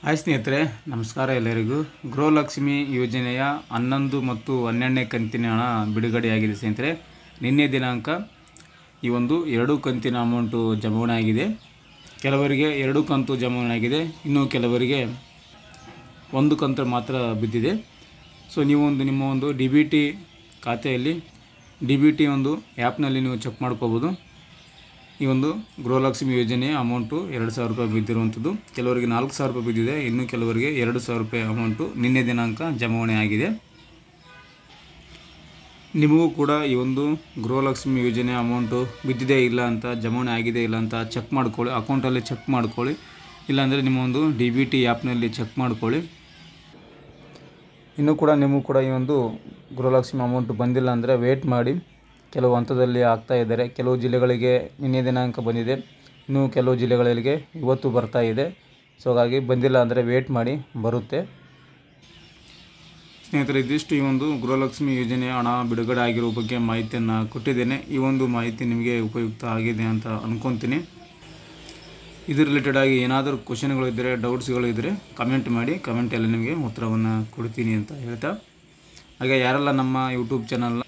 Hi ಸ್ನೇಹಿತರೆ, ನಮಸ್ಕಾರ ಎಲ್ಲರಿಗೂ. ಗೃಹಲಕ್ಷ್ಮಿ ಯೋಜನೆಯ 11 ಮತ್ತು 12ನೇ ಕಂತಿನ ಹಣ ಬಿಡುಗಡೆಯಾಗಿದೆ ಸ್ನೇಹಿತರೆ. ನಿನ್ನೆ ದಿನಾಂಕ ಈ ಒಂದು 2 ಕಂತಿನ ಅಮೌಂಟು ಜಮಾವಣೆ ಆಗಿದೆ. ಕೆಲವರಿಗೆ 2 ಕಂತು ಜಮಾವಣೆ ಆಗಿದೆ, ಇನ್ನು ಕೆಲವರಿಗೆ 1 ಕಂತು ಮಾತ್ರ ಬಿದ್ದಿದೆ. ಸೊ ನೀವು ನಿಮ್ಮ ಒಂದು DBT ಖಾತೆಯಲ್ಲಿ DBT ಒಂದು ಆ್ಯಪ್ನಲ್ಲಿ ನೀವು ಚೆಕ್ ಮಾಡ್ಕೋಬೋದು. ಈ ಒಂದು ಗೃಹಲಕ್ಷ್ಮಿ ಯೋಜನೆಯ ಅಮೌಂಟು 2,000 ರೂಪಾಯಿ ಬಿದ್ದಿರುವಂಥದ್ದು. ಕೆಲವರಿಗೆ 4,000 ರೂಪಾಯಿ ಬಿದ್ದಿದೆ, ಇನ್ನು ಕೆಲವರಿಗೆ 2,000 ರೂಪಾಯಿ ಅಮೌಂಟು ನಿನ್ನೆ ದಿನಾಂಕ ಜಮಾವಣೆ ಆಗಿದೆ. ನಿಮಗೂ ಕೂಡ ಈ ಒಂದು ಗೃಹಲಕ್ಷ್ಮಿ ಯೋಜನೆ ಅಮೌಂಟು ಬಿದ್ದಿದೆ ಇಲ್ಲ ಅಂತ, ಜಮಾವಣೆ ಆಗಿದೆ ಇಲ್ಲ ಅಂತ ಚೆಕ್ ಮಾಡ್ಕೊಳ್ಳಿ. ಅಕೌಂಟಲ್ಲಿ ಚೆಕ್ ಮಾಡ್ಕೊಳ್ಳಿ, ಇಲ್ಲಾಂದರೆ ನಿಮ್ಮ ಒಂದು DBT ಆ್ಯಪ್ನಲ್ಲಿ ಚೆಕ್ ಮಾಡ್ಕೊಳ್ಳಿ. ಇನ್ನೂ ಕೂಡ ನಿಮಗೂ ಕೂಡ ಈ ಒಂದು ಗೃಹಲಕ್ಷ್ಮಿ ಅಮೌಂಟು ಬಂದಿಲ್ಲ ಅಂದರೆ ವೇಟ್ ಮಾಡಿ. ಕೆಲವು ಹಂತದಲ್ಲಿ ಆಗ್ತಾ ಇದ್ದಾರೆ. ಕೆಲವು ಜಿಲ್ಲೆಗಳಿಗೆ ನಿನ್ನೆ ದಿನಾಂಕ ಬಂದಿದೆ, ಇನ್ನು ಕೆಲವು ಜಿಲ್ಲೆಗಳಿಗೆ ಇವತ್ತು ಬರ್ತಾ ಇದೆ. ಸೊ ಹಾಗಾಗಿ ಬಂದಿಲ್ಲ ಅಂದರೆ ವೇಟ್ ಮಾಡಿ, ಬರುತ್ತೆ. ಸ್ನೇಹಿತರೆ, ಇದಿಷ್ಟು ಈ ಒಂದು ಗೃಹಲಕ್ಷ್ಮಿ ಯೋಜನೆಯ ಹಣ ಬಿಡುಗಡೆ ಆಗಿರೋ ಬಗ್ಗೆ ಮಾಹಿತಿಯನ್ನು ಕೊಟ್ಟಿದ್ದೇನೆ. ಈ ಒಂದು ಮಾಹಿತಿ ನಿಮಗೆ ಉಪಯುಕ್ತ ಆಗಿದೆ ಅಂತ ಅಂದ್ಕೊತೀನಿ. ಇದ್ರ ರಿಲೇಟೆಡ್ ಆಗಿ ಏನಾದರೂ ಕ್ವಶನ್ಗಳಿದ್ದರೆ, ಡೌಟ್ಸ್ಗಳಿದ್ದರೆ ಕಮೆಂಟ್ ಮಾಡಿ. ಕಮೆಂಟಲ್ಲಿ ನಿಮಗೆ ಉತ್ತರವನ್ನು ಕೊಡ್ತೀನಿ ಅಂತ ಹೇಳ್ತಾ, ಹಾಗೆ ಯಾರೆಲ್ಲ ನಮ್ಮ ಯೂಟ್ಯೂಬ್ ಚಾನಲ್ನ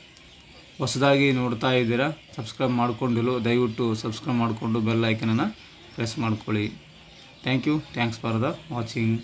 ಹೊಸದಾಗಿ ನೋಡ್ತಾ ಇದ್ದೀರಾ, ಸಬ್ಸ್ಕ್ರೈಬ್ ಮಾಡಿಕೊಂಡಿಲ್ಲ, ದಯವಿಟ್ಟು ಸಬ್ಸ್ಕ್ರೈಬ್ ಮಾಡಿಕೊಂಡು ಬೆಲ್ ಐಕನನ್ನು ಪ್ರೆಸ್ ಮಾಡ್ಕೊಳ್ಳಿ. Thanks for the watching.